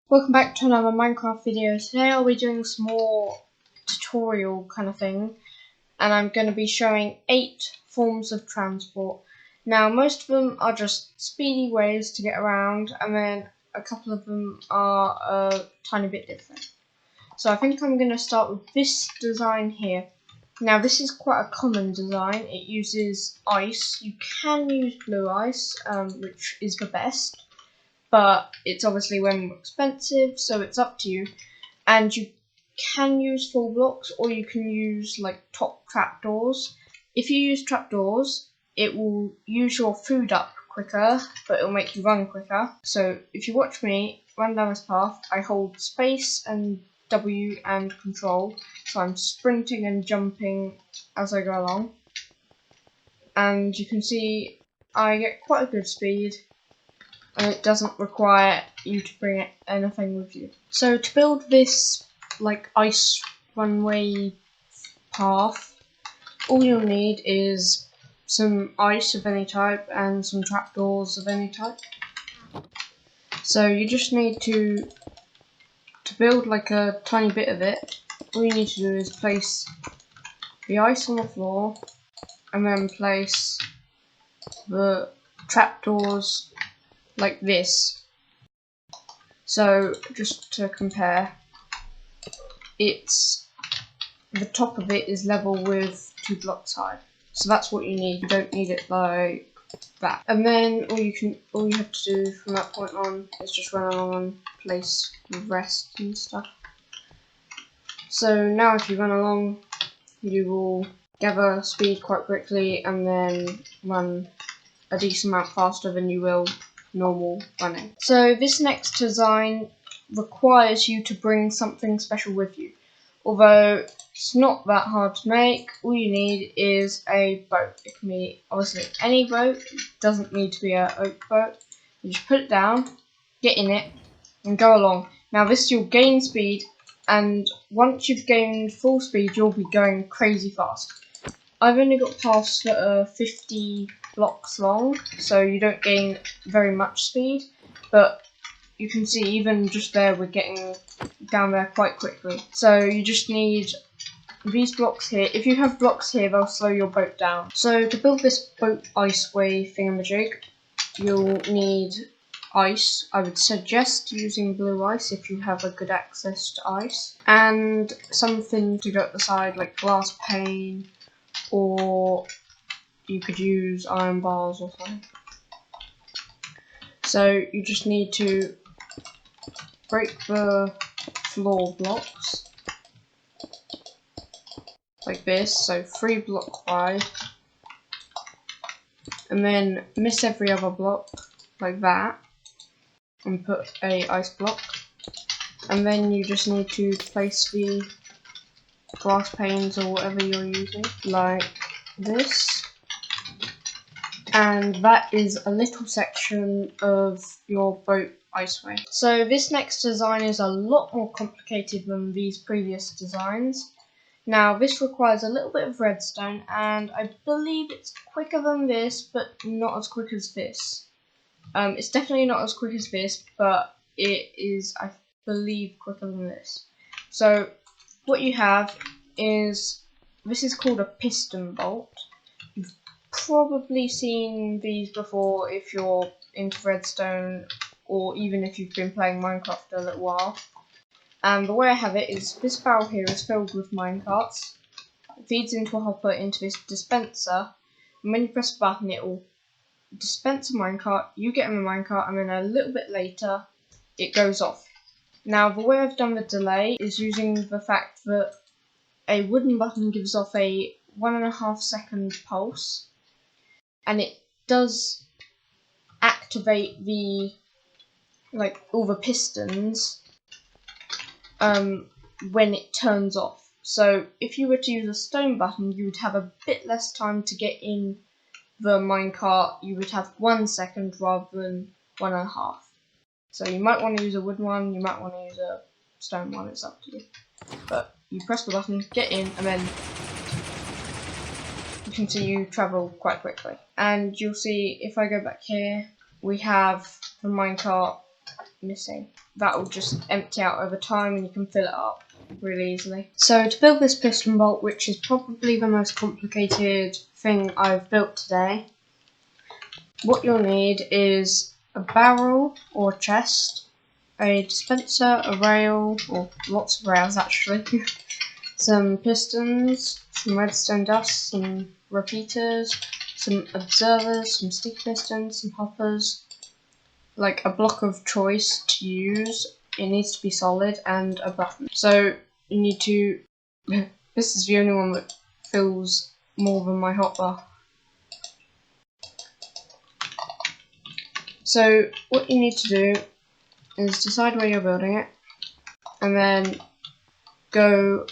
Welcome back to another Minecraft video. Today I'll be doing some more tutorial kind of thing, and I'm going to be showing 8 forms of transport. Now most of them are just speedy ways to get around, and then a couple of them are a tiny bit different. So I think I'm going to start with this design here. Now this is quite a common design. It uses ice. You can use blue ice, which is the best. But it's obviously way more expensive, so it's up to you. And you can use full blocks, or you can use like top trapdoors. If you use trapdoors, it will use your food up quicker, but it'll make you run quicker. So if you watch me run down this path, I hold space and W and control, so I'm sprinting and jumping as I go along. And you can see I get quite a good speed. And it doesn't require you to bring anything with you. So to build this like ice runway path, all you'll need is some ice of any type and some trapdoors of any type. So you just need to build like a tiny bit of it. All you need to do is place the ice on the floor and then place the trapdoors like this. So just to compare, it's the top of it is level with 2 blocks high. So that's what you need. You don't need it like that. And then all you have to do from that point on is just run along and place the rest and stuff. So now if you run along, you will gather speed quite quickly and then run a decent amount faster than you will normal running. So this next design requires you to bring something special with you. Although it's not that hard to make, all you need is a boat. It can be obviously any boat, it doesn't need to be an oak boat. You just put it down, get in it, and go along. Now this you'll gain speed, and once you've gained full speed you'll be going crazy fast. I've only got paths that are 50 blocks long, so you don't gain very much speed, but you can see even just there we're getting down there quite quickly. So you just need these blocks here. If you have blocks here, they'll slow your boat down. So to build this boat iceway thingamajig, you'll need ice. I would suggest using blue ice if you have a good access to ice, and something to go at the side like glass pane, or you could use iron bars or something. So you just need to break the floor blocks like this, so 3 blocks wide, and then miss every other block like that and put a ice block, and then you just need to place the glass panes or whatever you're using like this. And that is a little section of your boat iceway. So this next design is a lot more complicated than these previous designs. Now this requires a little bit of redstone, and I believe it's quicker than this, but not as quick as this. It's definitely not as quick as this, but it is, I believe, quicker than this. So what you have is, this is called a piston bolt. You've probably seen these before if you're into redstone, or even if you've been playing Minecraft a little while. And the way I have it is, this barrel here is filled with minecarts. It feeds into a hopper into this dispenser, and when you press the button it will dispense a minecart, you get in the minecart, and then a little bit later it goes off. Now the way I've done the delay is using the fact that a wooden button gives off a 1.5 second pulse, and it does activate the all the pistons when it turns off. So if you were to use a stone button, you would have a bit less time to get in the minecart. You would have 1 second rather than 1.5. So you might want to use a wooden one, you might want to use a stone one, it's up to you. But you press the button, get in, and then you can see you travel quite quickly. And you'll see if I go back here, we have the minecart missing. that will just empty out over time and you can fill it up really easily. So to build this piston bolt, which is probably the most complicated thing I've built today, what you'll need is a barrel or chest, a dispenser, a rail, or lots of rails actually, some pistons, some redstone dust, some repeaters, some observers, some sticky pistons, some hoppers, like a block of choice to use. It needs to be solid, and a button. So you need to. This is the only one that fills more than my hotbar. So what you need to do is decide where you're building it, and then go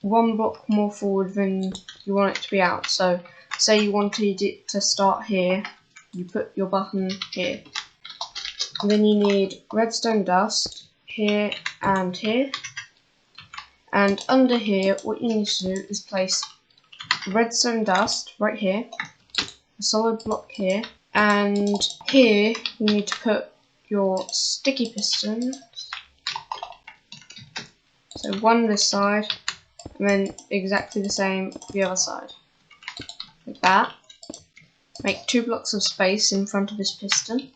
one block more forward than you want it to be out. So say you wanted it to start here, you put your button here. And then you need redstone dust here and here. And under here, what you need to do is place redstone dust right here, a solid block here, and here you need to put your sticky pistons. So one this side, and then exactly the same the other side. Like that. Make 2 blocks of space in front of this piston.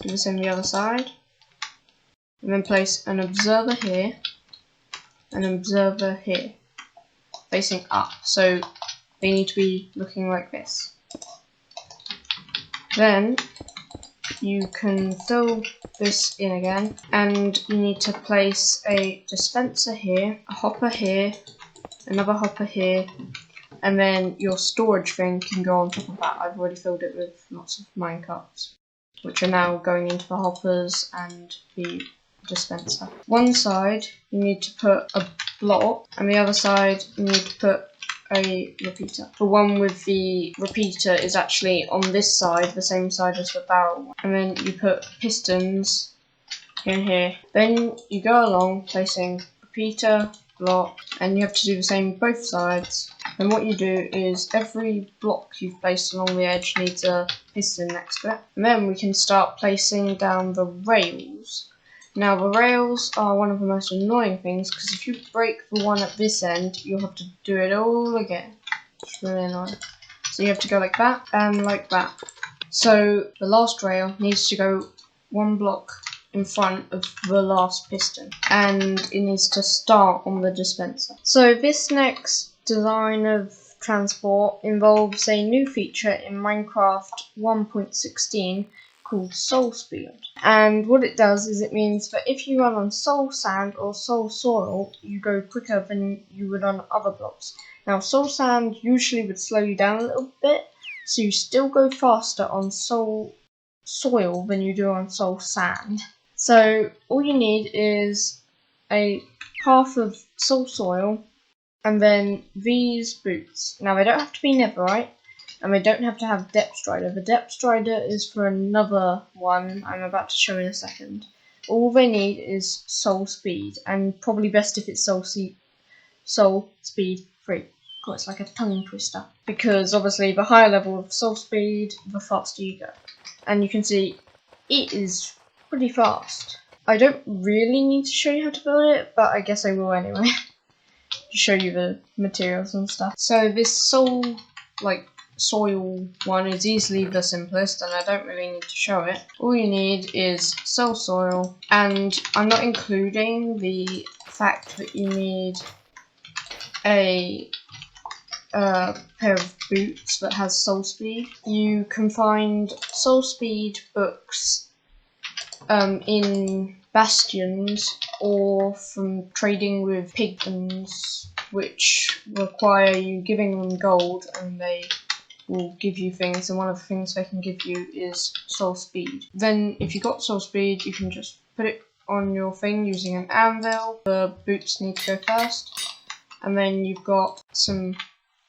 Do the same the other side. And then place an observer here, an observer here, facing up. So they need to be looking like this. Then you can fill this in again, and you need to place a dispenser here, a hopper here, another hopper here, and then your storage thing can go on top of that. I've already filled it with lots of minecarts, which are now going into the hoppers and the dispenser. One side you need to put a block, and the other side you need to put a repeater. The one with the repeater is actually on this side, the same side as the barrel one. And then you put pistons here and here. Then you go along placing repeater, block, and you have to do the same both sides. And what you do is every block you've placed along the edge needs a piston next to it. And then we can start placing down the rails. Now the rails are one of the most annoying things, because if you break the one at this end, you'll have to do it all again. It's really annoying. So you have to go like that and like that. So the last rail needs to go 1 block in front of the last piston, and it needs to start on the dispenser. So this next design of transport involves a new feature in Minecraft 1.16 called Soul Speed. And what it does is it means that if you run on soul sand or soul soil, you go quicker than you would on other blocks. Now soul sand usually would slow you down a little bit, so you still go faster on soul soil than you do on soul sand. So all you need is a half of soul soil and then these boots. Now they don't have to be netherite, and they don't have to have depth strider. The depth strider is for another one I'm about to show in a second. All they need is soul speed, and probably best if it's soul speed 3. God, it's like a tongue twister. Because obviously the higher level of soul speed, the faster you go. And you can see it is pretty fast. I don't really need to show you how to build it, but I guess I will anyway. To show you the materials and stuff. So this soil one is easily the simplest, and I don't really need to show it. All you need is soul soil, and I'm not including the fact that you need a pair of boots that has soul speed. You can find soul speed books in bastions or from trading with piglins, which require you giving them gold, and they will give you things, and one of the things they can give you is soul speed. Then if you got soul speed, you can just put it on your thing using an anvil. The boots need to go first, and then you've got some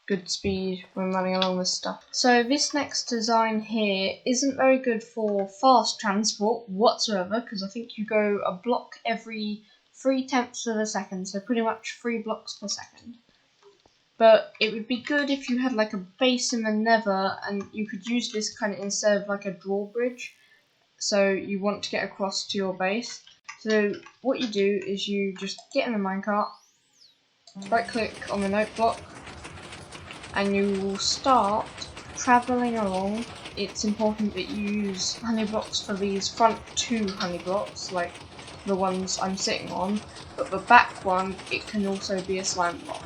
good speed when running along this stuff. So this next design here isn't very good for fast transport whatsoever, because I think you go a block every 3/10 of a second, so pretty much 3 blocks per second. But it would be good if you had like a base in the nether, and you could use this kind of instead of like a drawbridge. so you want to get across to your base. So what you do is you just get in the minecart, right click on the note block, and you will start travelling along. It's important that you use honey blocks for these front 2 honey blocks, like the ones I'm sitting on, but the back one, it can also be a slime block.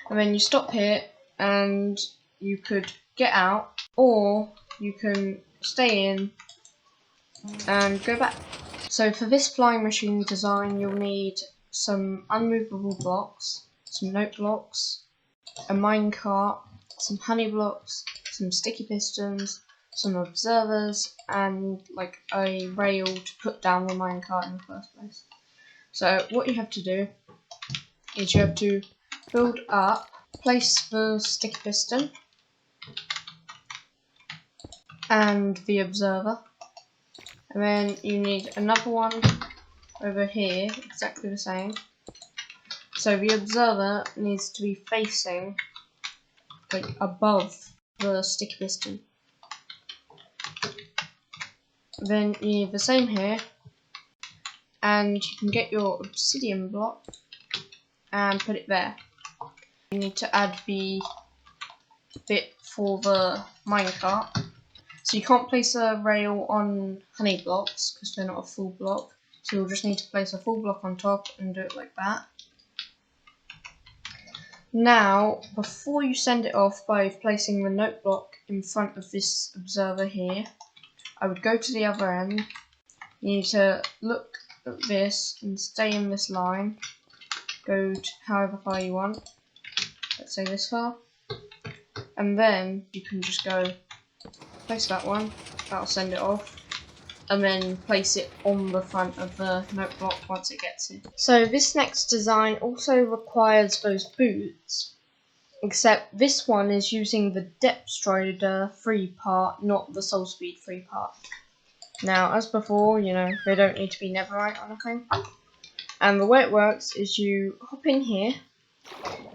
And then you stop here and you could get out, or you can stay in and go back. So for this flying machine design, you'll need some unmovable blocks, some note blocks, a minecart, some honey blocks, some sticky pistons, some observers, and like a rail to put down the minecart in the first place. So what you have to do is you have to build up, place the sticky piston and the observer, and then you need another one over here, exactly the same. So the observer needs to be facing like above the sticky piston. Then you need the same here, and you can get your obsidian block and put it there. You need to add the bit for the minecart. So you can't place a rail on honey blocks because they're not a full block. So you'll just need to place a full block on top and do it like that. Now, before you send it off by placing the note block in front of this observer here, I would go to the other end. You need to look at this and stay in this line. Go to however far you want. Let's say this far. And then you can just go place that one. That'll send it off. And then place it on the front of the note block once it gets here. So this next design also requires those boots, except this one is using the Depth Strider 3 part, not the Soul Speed 3 part. Now, as before, you know, they don't need to be netherite or anything. And the way it works is you hop in here.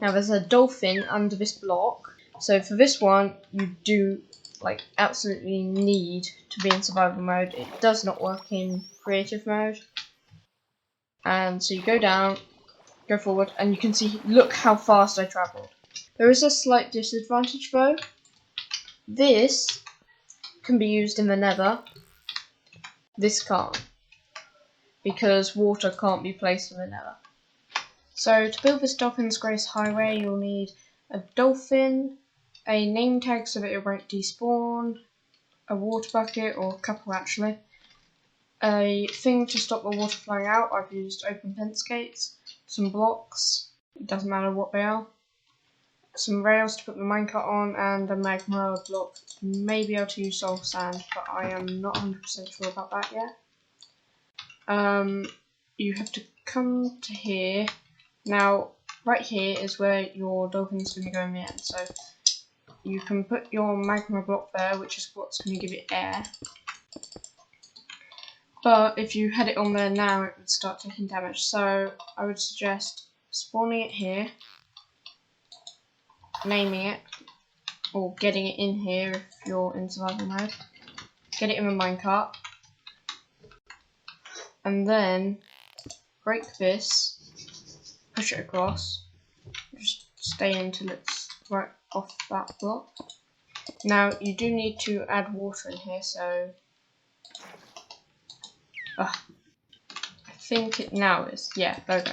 Now there's a dolphin under this block. So for this one, you do like absolutely need to be in survival mode. It does not work in creative mode. And so you go down, go forward, and you can see, look how fast I travelled. There is a slight disadvantage though. This can be used in the nether. This can't, because water can't be placed in the nether. So to build this Dolphin's Grace Highway, you'll need a dolphin, a name tag so that it won't despawn, a water bucket, or a couple actually, a thing to stop the water flowing out. I've used open fence gates, some blocks, it doesn't matter what they are, some rails to put the minecart on, and a magma block. You may be able to use soul sand, but I am not 100% sure about that yet. You have to come to here. Now, right here is where your dolphin's going to go in the end. So you can put your magma block there, which is what's going to give it air. But if you had it on there now, it would start taking damage. So I would suggest spawning it here, naming it, or getting it in here if you're in survival mode. Get it in the minecart, and then break this, push it across, just stay until it's right off that block. Now you do need to add water in here, so I think it now is, yeah, there we go.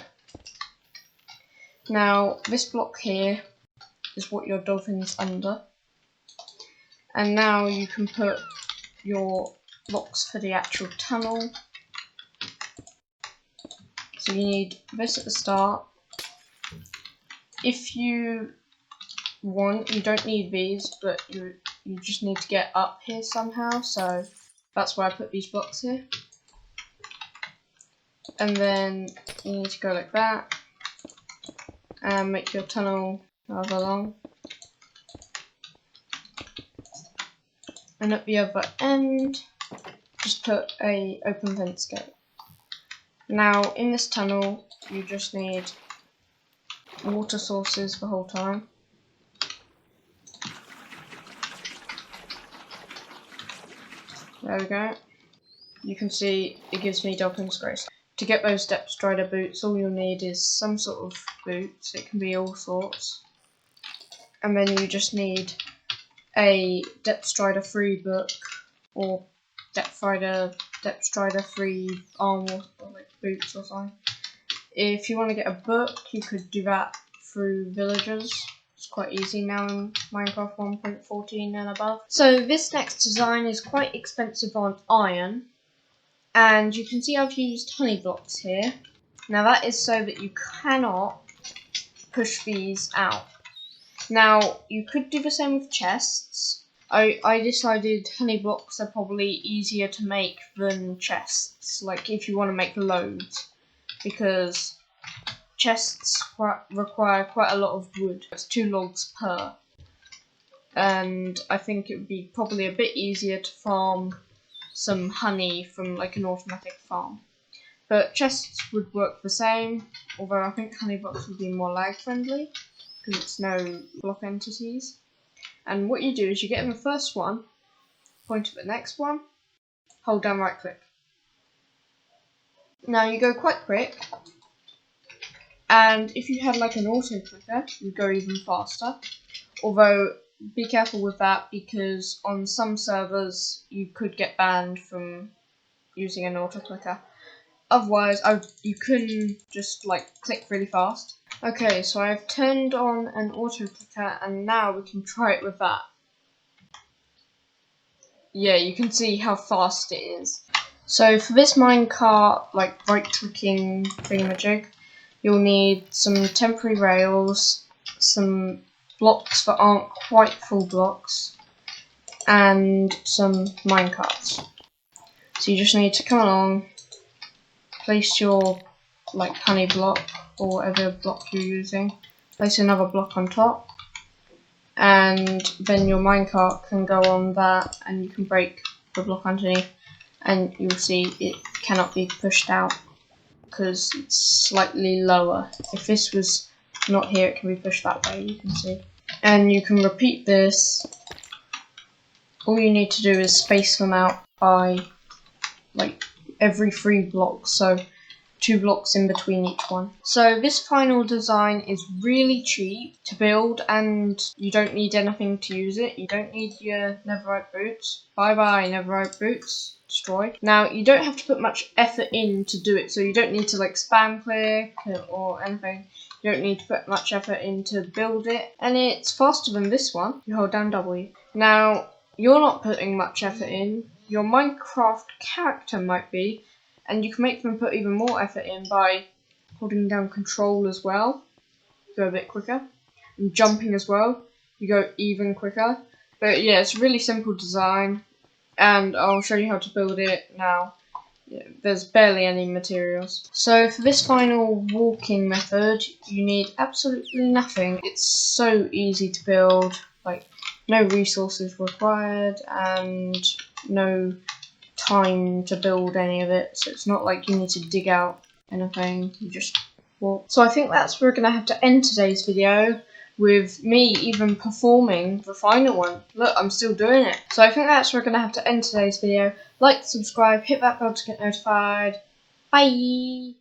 Now this block here is what your dolphin's under, and now you can put your blocks for the actual tunnel. So you need this at the start. If you want, you don't need these, but you just need to get up here somehow, so that's why I put these blocks here. And then you need to go like that and make your tunnel however long. And at the other end, just put a open fence gate. Now in this tunnel, you just need water sources the whole time. There we go. You can see it gives me Dolphin's Grace. To get those Depth Strider boots, all you'll need is some sort of boots. It can be all sorts. And then you just need a Depth Strider free book, or Depth Strider free armor, or like boots or something. If you want to get a book, you could do that through villagers. It's quite easy now in Minecraft 1.14 and above. So this next design is quite expensive on iron, and you can see I've used honey blocks here. Now that is so that you cannot push these out. Now you could do the same with chests. I decided honey blocks are probably easier to make than chests, like if you want to make loads, because chests require quite a lot of wood. It's 2 logs per, and I think it would be probably a bit easier to farm some honey from like an automatic farm. But chests would work the same, although I think honey blocks would be more lag friendly because it's no block entities. And what you do is you get in the first one, point to the next one, hold down right click. Now you go quite quick, and if you had like an auto clicker, you'd go even faster. Although be careful with that, because on some servers you could get banned from using an auto clicker. Otherwise, you can just like click really fast. Okay, so I've turned on an auto clicker, and now we can try it with that. Yeah, you can see how fast it is. So for this minecart, like right clicking thingamajig, you'll need some temporary rails, some blocks that aren't quite full blocks, and some minecarts. So you just need to come along, place your like honey block or whatever block you're using, place another block on top, and then your minecart can go on that, and you can break the block underneath, and you'll see it cannot be pushed out because it's slightly lower. If this was not here, it can be pushed that way, you can see. And you can repeat this. All you need to do is space them out by like every 3 blocks, so 2 blocks in between each one. So this final design is really cheap to build, and you don't need anything to use it. You don't need your netherite boots. Bye bye netherite boots. Destroy. Now you don't have to put much effort in to do it, so you don't need to like spam click or anything. You don't need to put much effort in to build it, and it's faster than this one. You hold down W. Now you're not putting much effort in. Your Minecraft character might be, and you can make them put even more effort in by holding down Control as well. Go a bit quicker. And jumping as well. You go even quicker. But yeah, it's a really simple design, and I'll show you how to build it now. Yeah, there's barely any materials. So for this final walking method, you need absolutely nothing. It's so easy to build, like no resources required and no time to build any of it, so it's not like you need to dig out anything, you just walk. So I think that's where we're going to have to end today's video, with me even performing the final one. Look, I'm still doing it. So I think that's where we're going to have to end today's video. Like, subscribe, hit that bell to get notified. Bye!